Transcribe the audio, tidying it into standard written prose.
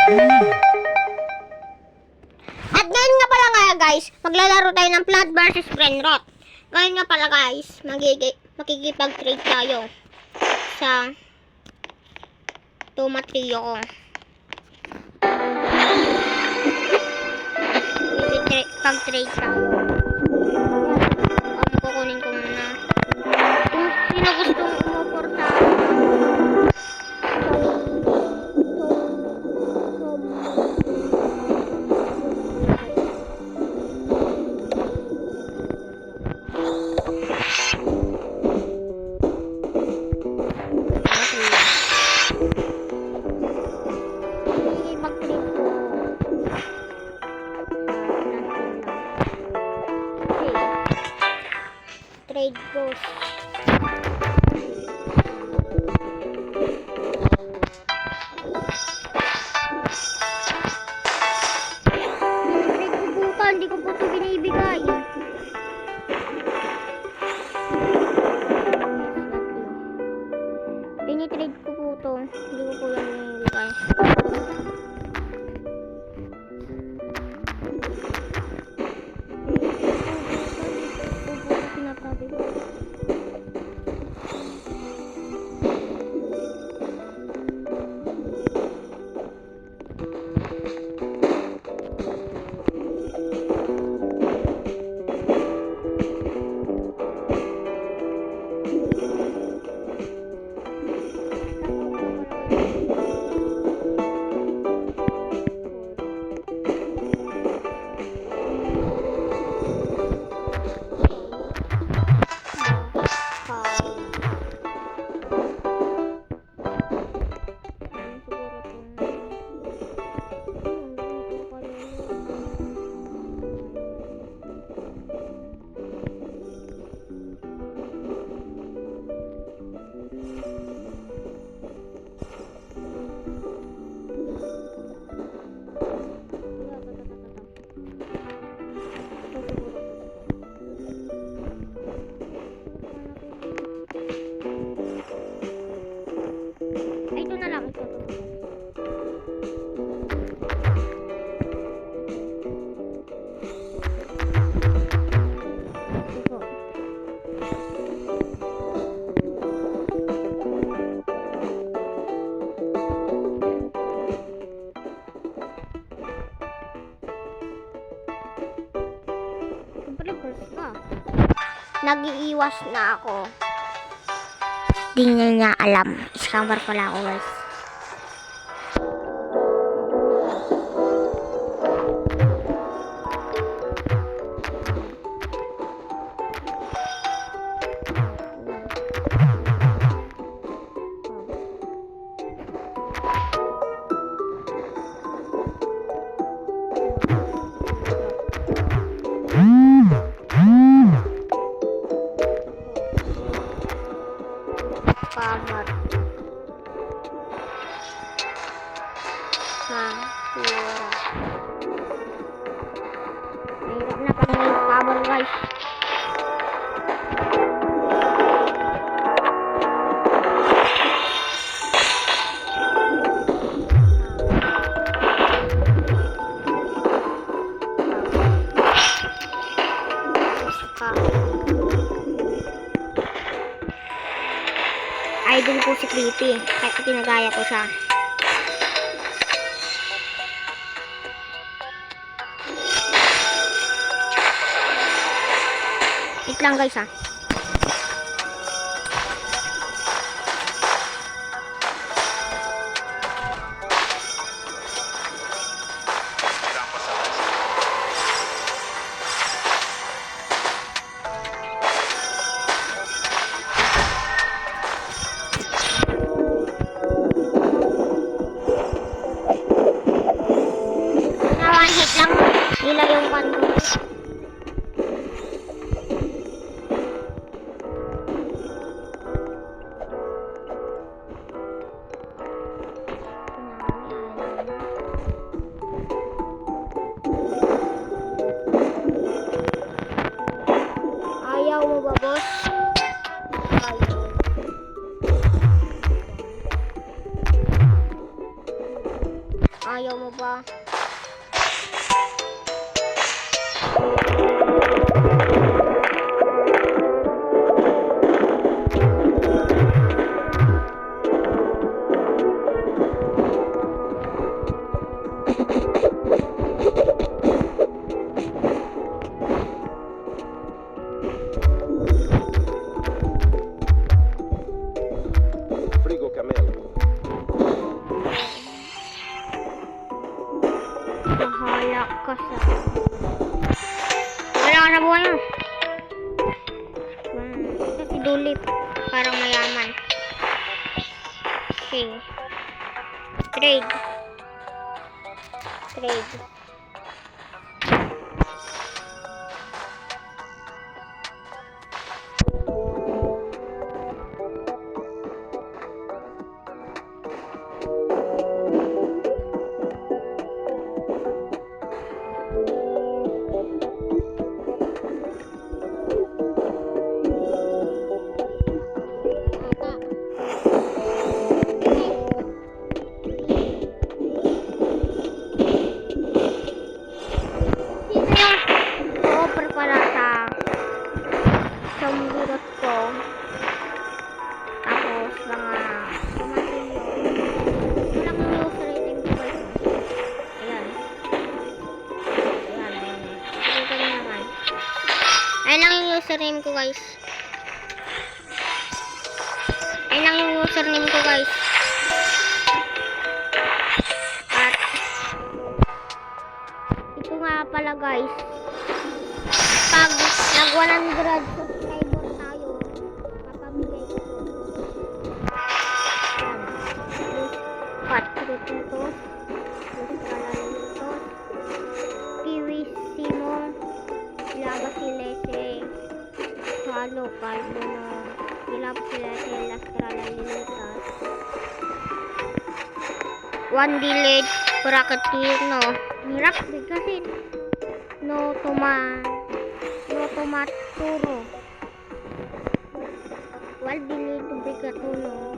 At ngayon nga pala nga guys, maglalaro tayo ng Plant vs Brainrot. Ngayon nga pala guys, makikipag-trade tayo sa tomatrio ko. Pag-trade tayo. Kukunin ko muna. Kung sino gustong umupor sa trade goes. Hindi ko po ito binibigay. Pinitrade ko po ito. Hindi ko po yan binibigay. Nag-iiwas na ako. Di niya alam. Scammer pala ako guys. Scammer. Mahirap na pag may scammer guys. Idol ko si Creepy, kaya pinagaya ko siya. Wait lang guys ha. Nila yung kanto. Ayaw mo ba, boss? Ayaw mo ba? Frigo Camel. Bahala ka sa... Wala ka sa buhay mo. Ito si Dulip. Parang mayaman. Okay. Trade. Trade. Offer pala sa murot ko. Tapos mga tumatilyo. Walang user item ko guys. Ayan. Ayan. Ito na naman. Ayan lang yung username ko guys. Ayan lang yung username ko guys. At ito nga pala guys. Pag nag 100 subscriber tayo, mapamigay ko. Yan. Patrick nito. Nito. Kiwi Simo. Ilaba sila si Halo Calvo no. Ilaba sila si Lastrala Lilitas. One delayed Bracket no. Hirap din kasi no tomaturo. Wal delayed Bracket no.